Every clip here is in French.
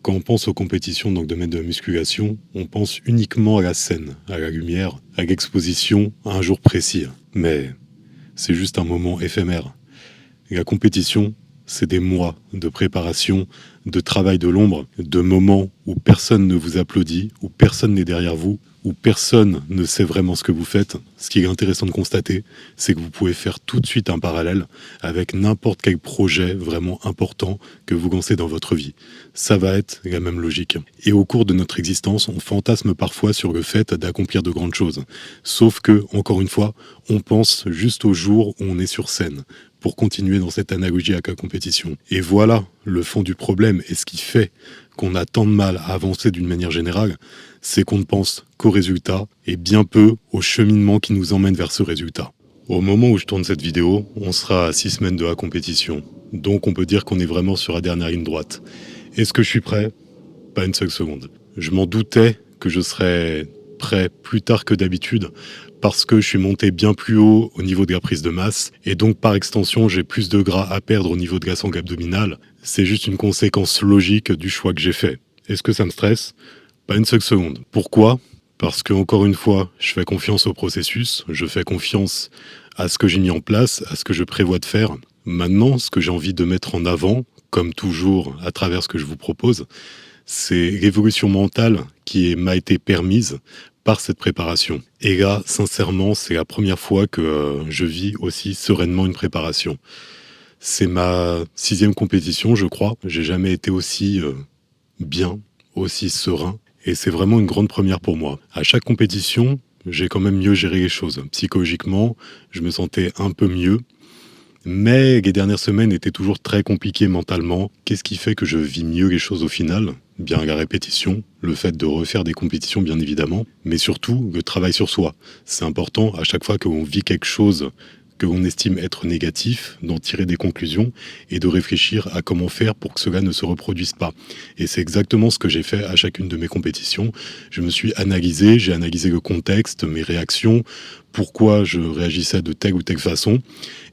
Quand on pense aux compétitions dans le domaine de la musculation, on pense uniquement à la scène, à la lumière, à l'exposition, à un jour précis. Mais c'est juste un moment éphémère. Et la compétition, c'est des mois de préparation, de travail de l'ombre, de moments où personne ne vous applaudit, où personne n'est derrière vous, où personne ne sait vraiment ce que vous faites. Ce qui est intéressant de constater, c'est que vous pouvez faire tout de suite un parallèle avec n'importe quel projet vraiment important que vous lancez dans votre vie. Ça va être la même logique. Et au cours de notre existence, on fantasme parfois sur le fait d'accomplir de grandes choses. Sauf que, encore une fois, on pense juste au jour où on est sur scène, pour continuer dans cette analogie avec la compétition. Et voilà le fond du problème, et ce qui fait qu'on a tant de mal à avancer d'une manière générale, c'est qu'on ne pense qu'au résultat, et bien peu au cheminement qui nous emmène vers ce résultat. Au moment où je tourne cette vidéo, on sera à 6 semaines de la compétition, donc on peut dire qu'on est vraiment sur la dernière ligne droite. Est-ce que je suis prêt? Pas une seule seconde. Je m'en doutais que je serais prêt plus tard que d'habitude, parce que je suis monté bien plus haut au niveau de la prise de masse, et donc par extension j'ai plus de gras à perdre au niveau de la sangle abdominale. C'est juste une conséquence logique du choix que j'ai fait. Est-ce que ça me stresse? Pas une seule seconde. Pourquoi? Parce que, encore une fois, je fais confiance au processus, je fais confiance à ce que j'ai mis en place, à ce que je prévois de faire. Maintenant, ce que j'ai envie de mettre en avant, comme toujours à travers ce que je vous propose, c'est l'évolution mentale qui m'a été permise par cette préparation. Et là, sincèrement, c'est la première fois que je vis aussi sereinement une préparation. C'est ma 6e compétition, je crois. J'ai jamais été aussi bien, aussi serein. Et c'est vraiment une grande première pour moi. À chaque compétition, j'ai quand même mieux géré les choses. Psychologiquement, je me sentais un peu mieux. Mais les dernières semaines étaient toujours très compliquées mentalement. Qu'est-ce qui fait que je vis mieux les choses au final? Bien la répétition, le fait de refaire des compétitions bien évidemment, mais surtout le travail sur soi. C'est important à chaque fois que l'on vit quelque chose que l'on estime être négatif, d'en tirer des conclusions et de réfléchir à comment faire pour que cela ne se reproduise pas. Et c'est exactement ce que j'ai fait à chacune de mes compétitions. Je me suis analysé, j'ai analysé le contexte, mes réactions, pourquoi je réagissais de telle ou telle façon,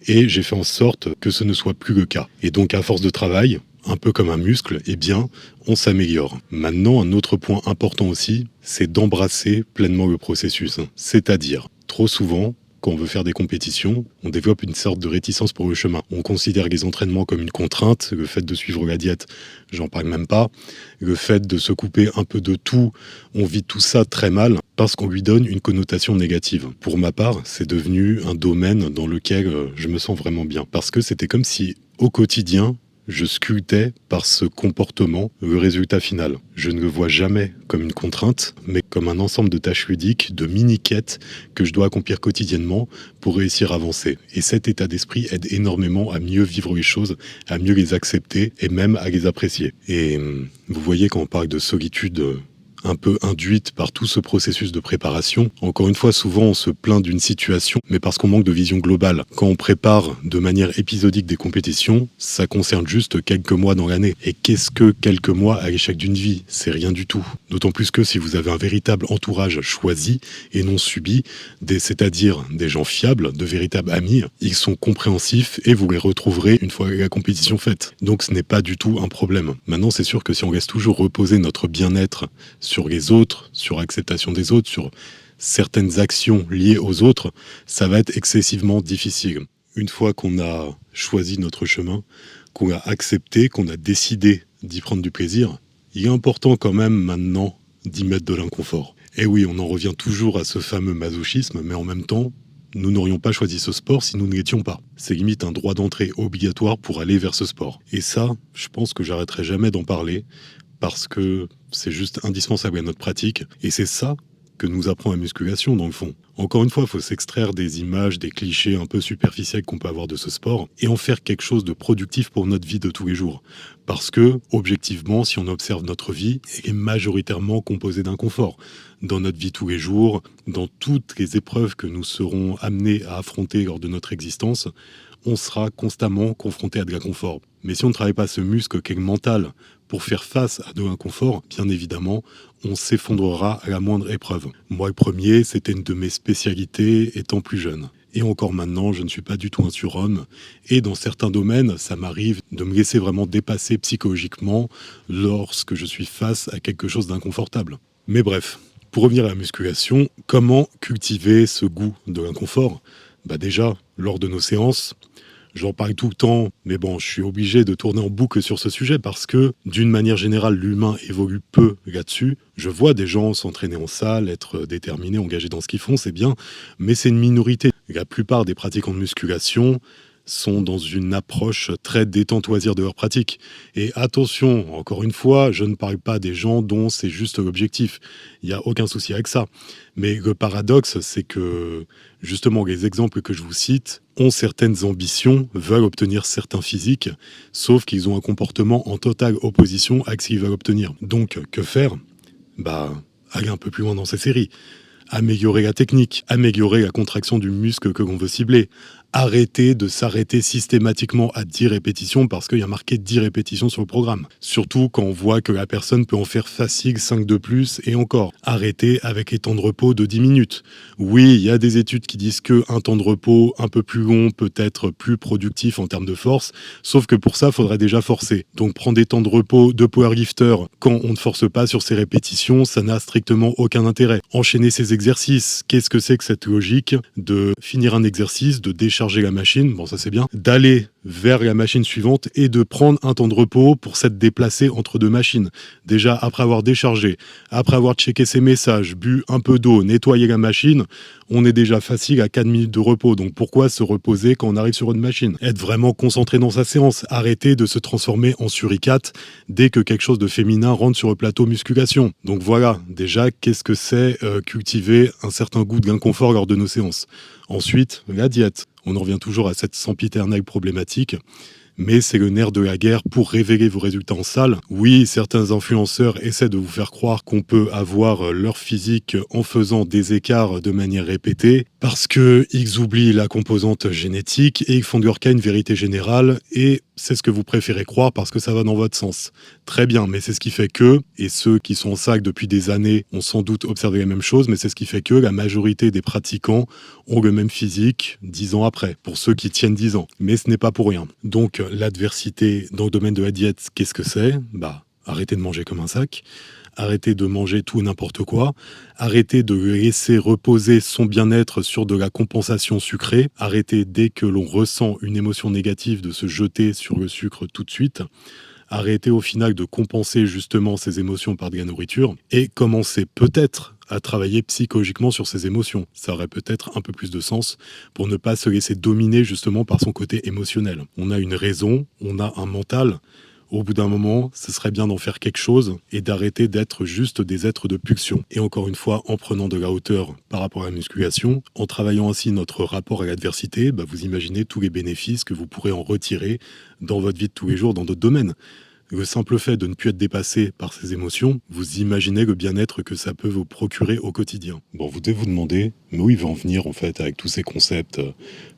et j'ai fait en sorte que ce ne soit plus le cas. Et donc à force de travail, un peu comme un muscle, eh bien, on s'améliore. Maintenant, un autre point important aussi, c'est d'embrasser pleinement le processus. C'est-à-dire, trop souvent, quand on veut faire des compétitions, on développe une sorte de réticence pour le chemin. On considère les entraînements comme une contrainte, le fait de suivre la diète, j'en parle même pas, le fait de se couper un peu de tout, on vit tout ça très mal parce qu'on lui donne une connotation négative. Pour ma part, c'est devenu un domaine dans lequel je me sens vraiment bien, parce que c'était comme si au quotidien, je sculptais par ce comportement le résultat final. Je ne le vois jamais comme une contrainte, mais comme un ensemble de tâches ludiques, de mini-quêtes que je dois accomplir quotidiennement pour réussir à avancer. Et cet état d'esprit aide énormément à mieux vivre les choses, à mieux les accepter et même à les apprécier. Et vous voyez, quand on parle de solitude un peu induite par tout ce processus de préparation. Encore une fois, souvent on se plaint d'une situation, mais parce qu'on manque de vision globale. Quand on prépare de manière épisodique des compétitions, ça concerne juste quelques mois dans l'année. Et qu'est-ce que quelques mois à l'échec d'une vie? C'est rien du tout. D'autant plus que si vous avez un véritable entourage choisi et non subi, c'est-à-dire des gens fiables, de véritables amis, ils sont compréhensifs et vous les retrouverez une fois la compétition faite. Donc ce n'est pas du tout un problème. Maintenant, c'est sûr que si on laisse toujours reposer notre bien-être sur les autres, sur l'acceptation des autres, sur certaines actions liées aux autres, ça va être excessivement difficile. Une fois qu'on a choisi notre chemin, qu'on a accepté, qu'on a décidé d'y prendre du plaisir, il est important quand même maintenant d'y mettre de l'inconfort. Et oui, on en revient toujours à ce fameux masochisme, mais en même temps, nous n'aurions pas choisi ce sport si nous ne l'étions pas. C'est limite un droit d'entrée obligatoire pour aller vers ce sport. Et ça, je pense que j'arrêterai jamais d'en parler, parce que c'est juste indispensable à notre pratique, et c'est ça que nous apprend la musculation dans le fond. Encore une fois, il faut s'extraire des images, des clichés un peu superficiels qu'on peut avoir de ce sport, et en faire quelque chose de productif pour notre vie de tous les jours. Parce que, objectivement, si on observe notre vie, elle est majoritairement composée d'inconfort. Dans notre vie tous les jours, dans toutes les épreuves que nous serons amenés à affronter lors de notre existence, on sera constamment confronté à de l'inconfort. Mais si on ne travaille pas ce muscle qu'est le mental pour faire face à de l'inconfort, bien évidemment, on s'effondrera à la moindre épreuve. Moi, le premier, c'était une de mes spécialités étant plus jeune. Et encore maintenant, je ne suis pas du tout un surhomme. Et dans certains domaines, ça m'arrive de me laisser vraiment dépasser psychologiquement lorsque je suis face à quelque chose d'inconfortable. Mais bref, pour revenir à la musculation, comment cultiver ce goût de l'inconfort? Déjà, lors de nos séances, j'en parle tout le temps, mais bon, je suis obligé de tourner en boucle sur ce sujet parce que, d'une manière générale, l'humain évolue peu là-dessus. Je vois des gens s'entraîner en salle, être déterminés, engagés dans ce qu'ils font, c'est bien, mais c'est une minorité. La plupart des pratiquants de musculation sont dans une approche très détente loisir de leur pratique. Et attention, encore une fois, je ne parle pas des gens dont c'est juste l'objectif. Il n'y a aucun souci avec ça. Mais le paradoxe, c'est que justement les exemples que je vous cite ont certaines ambitions, veulent obtenir certains physiques, sauf qu'ils ont un comportement en totale opposition à ce qu'ils veulent obtenir. Donc, que faire? Aller un peu plus loin dans ces séries. Améliorer la technique, améliorer la contraction du muscle que l'on veut cibler. Arrêter de s'arrêter systématiquement à 10 répétitions parce qu'il y a marqué 10 répétitions sur le programme. Surtout quand on voit que la personne peut en faire facile 5 de plus et encore. Arrêter avec les temps de repos de 10 minutes. Oui, il y a des études qui disent qu'un temps de repos un peu plus long peut être plus productif en termes de force, sauf que pour ça, il faudrait déjà forcer. Donc prendre des temps de repos de powerlifter quand on ne force pas sur ces répétitions, ça n'a strictement aucun intérêt. Enchaîner ces exercices, qu'est-ce que c'est que cette logique de finir un exercice, de décharger la machine, bon ça c'est bien, d'aller vers la machine suivante et de prendre un temps de repos pour s'être déplacé entre deux machines. Déjà, après avoir déchargé, après avoir checké ses messages, bu un peu d'eau, nettoyé la machine, on est déjà facile à 4 minutes de repos. Donc pourquoi se reposer quand on arrive sur une machine? Être vraiment concentré dans sa séance, arrêter de se transformer en suricate dès que quelque chose de féminin rentre sur le plateau musculation. Donc voilà, déjà, qu'est-ce que c'est cultiver un certain goût de l'inconfort lors de nos séances? Ensuite, la diète. On en revient toujours à cette sempiternelle problématique, mais c'est le nerf de la guerre pour révéler vos résultats en salle. Oui, certains influenceurs essaient de vous faire croire qu'on peut avoir leur physique en faisant des écarts de manière répétée, parce qu'ils oublient la composante génétique et ils font de leur cas une vérité générale, et c'est ce que vous préférez croire parce que ça va dans votre sens. Très bien, mais c'est ce qui fait que, et ceux qui sont en salle depuis des années ont sans doute observé les mêmes choses, mais c'est ce qui fait que la majorité des pratiquants ont le même physique 10 ans après, pour ceux qui tiennent 10 ans. Mais ce n'est pas pour rien. Donc l'adversité dans le domaine de la diète, qu'est-ce que c'est? Arrêtez de manger comme un sac. Arrêtez de manger tout et n'importe quoi. Arrêtez de laisser reposer son bien-être sur de la compensation sucrée. Arrêtez dès que l'on ressent une émotion négative de se jeter sur le sucre tout de suite. Arrêtez au final de compenser justement ces émotions par de la nourriture et commencez peut-être à travailler psychologiquement sur ces émotions. Ça aurait peut-être un peu plus de sens pour ne pas se laisser dominer justement par son côté émotionnel. On a une raison, on a un mental. Au bout d'un moment, ce serait bien d'en faire quelque chose et d'arrêter d'être juste des êtres de pulsion. Et encore une fois, en prenant de la hauteur par rapport à la musculation, en travaillant ainsi notre rapport à l'adversité, vous imaginez tous les bénéfices que vous pourrez en retirer dans votre vie de tous les jours, dans d'autres domaines. Le simple fait de ne plus être dépassé par ces émotions, vous imaginez le bien-être que ça peut vous procurer au quotidien. Bon, vous devez vous demander, mais où il va en venir en fait avec tous ces concepts?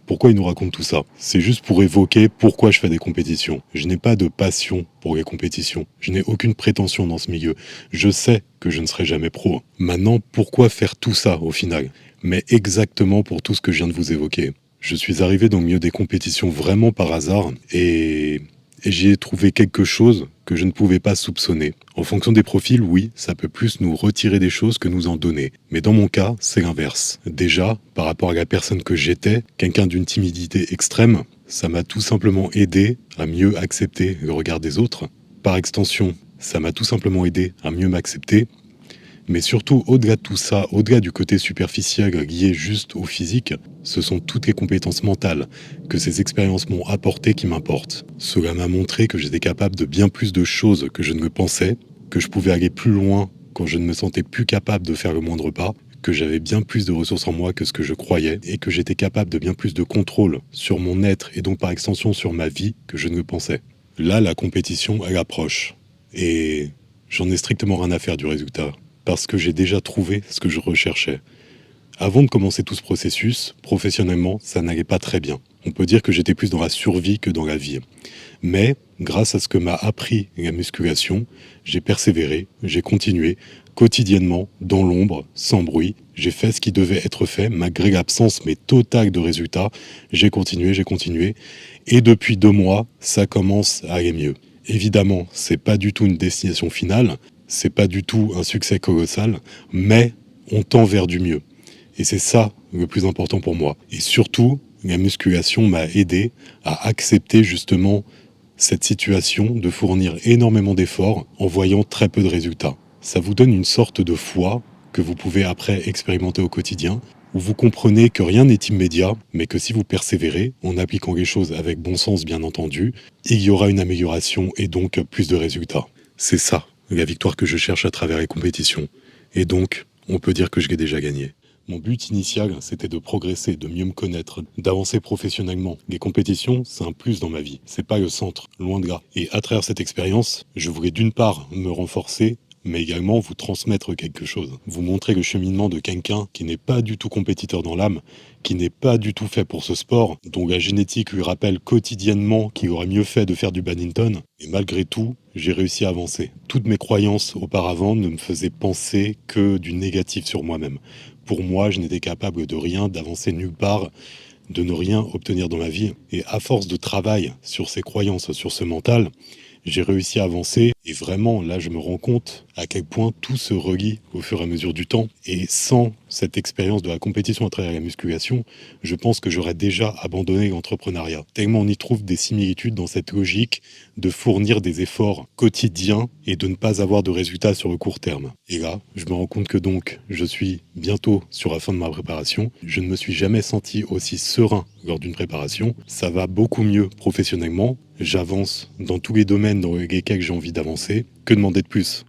Pourquoi il nous raconte tout ça? C'est juste pour évoquer pourquoi je fais des compétitions. Je n'ai pas de passion pour les compétitions. Je n'ai aucune prétention dans ce milieu. Je sais que je ne serai jamais pro. Maintenant, pourquoi faire tout ça au final? Mais exactement pour tout ce que je viens de vous évoquer. Je suis arrivé dans le milieu des compétitions vraiment par hasard et j'y ai trouvé quelque chose que je ne pouvais pas soupçonner. En fonction des profils, oui, ça peut plus nous retirer des choses que nous en donner. Mais dans mon cas, c'est l'inverse. Déjà, par rapport à la personne que j'étais, quelqu'un d'une timidité extrême, ça m'a tout simplement aidé à mieux accepter le regard des autres. Par extension, ça m'a tout simplement aidé à mieux m'accepter. Mais surtout, au-delà de tout ça, au-delà du côté superficiel lié juste au physique, ce sont toutes les compétences mentales que ces expériences m'ont apportées qui m'importent. Cela m'a montré que j'étais capable de bien plus de choses que je ne le pensais, que je pouvais aller plus loin quand je ne me sentais plus capable de faire le moindre pas, que j'avais bien plus de ressources en moi que ce que je croyais, et que j'étais capable de bien plus de contrôle sur mon être et donc par extension sur ma vie que je ne le pensais. Là, la compétition, elle approche. Et j'en ai strictement rien à faire du résultat. Parce que j'ai déjà trouvé ce que je recherchais. Avant de commencer tout ce processus, professionnellement, ça n'allait pas très bien. On peut dire que j'étais plus dans la survie que dans la vie. Mais, grâce à ce que m'a appris la musculation, j'ai persévéré, j'ai continué. quotidiennement, dans l'ombre, sans bruit. J'ai fait ce qui devait être fait, malgré l'absence mais totale de résultats. J'ai continué. Et depuis 2 mois, ça commence à aller mieux. Évidemment, c'est pas du tout une destination finale, c'est pas du tout un succès colossal, mais on tend vers du mieux. Et c'est ça le plus important pour moi. Et surtout, la musculation m'a aidé à accepter justement cette situation de fournir énormément d'efforts en voyant très peu de résultats. Ça vous donne une sorte de foi que vous pouvez après expérimenter au quotidien, où vous comprenez que rien n'est immédiat, mais que si vous persévérez, en appliquant les choses avec bon sens bien entendu, il y aura une amélioration et donc plus de résultats. C'est ça, la victoire que je cherche à travers les compétitions. Et donc, on peut dire que je l'ai déjà gagnée. Mon but initial, c'était de progresser, de mieux me connaître, d'avancer professionnellement. Les compétitions, c'est un plus dans ma vie. C'est pas le centre, loin de là. Et à travers cette expérience, je voulais d'une part me renforcer, mais également vous transmettre quelque chose. Vous montrer le cheminement de quelqu'un qui n'est pas du tout compétiteur dans l'âme, qui n'est pas du tout fait pour ce sport, dont la génétique lui rappelle quotidiennement qu'il aurait mieux fait de faire du badminton. Et malgré tout, j'ai réussi à avancer. Toutes mes croyances auparavant ne me faisaient penser que du négatif sur moi-même. Pour moi, je n'étais capable de rien, d'avancer nulle part, de ne rien obtenir dans ma vie. Et à force de travail sur ces croyances, sur ce mental, j'ai réussi à avancer. Et vraiment, là, je me rends compte à quel point tout se relie au fur et à mesure du temps. Et sans cette expérience de la compétition à travers la musculation, je pense que j'aurais déjà abandonné l'entrepreneuriat. Tellement on y trouve des similitudes dans cette logique de fournir des efforts quotidiens et de ne pas avoir de résultats sur le court terme. Et là, je me rends compte que donc, je suis bientôt sur la fin de ma préparation. Je ne me suis jamais senti aussi serein lors d'une préparation. Ça va beaucoup mieux professionnellement. J'avance dans tous les domaines dans lesquels j'ai envie d'avancer. Que demander de plus ?